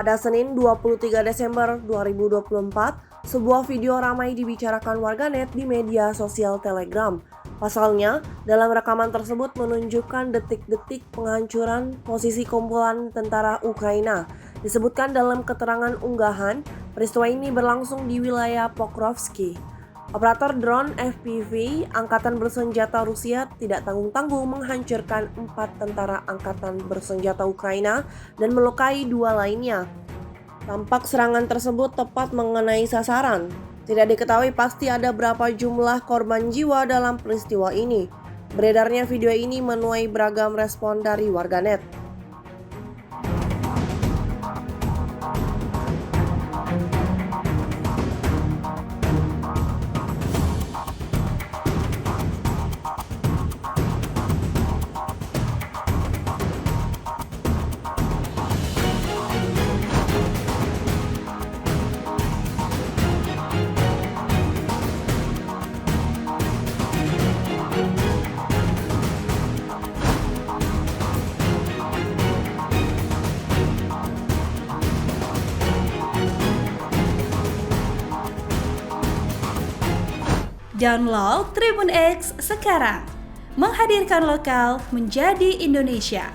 Pada Senin 23 Desember 2024, sebuah video ramai dibicarakan warganet di media sosial Telegram. Pasalnya, dalam rekaman tersebut menunjukkan detik-detik penghancuran posisi kumpulan tentara Ukraina. Disebutkan dalam keterangan unggahan, peristiwa ini berlangsung di wilayah Pokrovsky. Operator drone FPV Angkatan Bersenjata Rusia tidak tanggung-tanggung menghancurkan 4 tentara Angkatan Bersenjata Ukraina dan melukai 2 lainnya. Tampak serangan tersebut tepat mengenai sasaran. Tidak diketahui pasti ada berapa jumlah korban jiwa dalam peristiwa ini. Beredarnya video ini menuai beragam respon dari warganet. Download Tribun X sekarang, menghadirkan lokal menjadi Indonesia.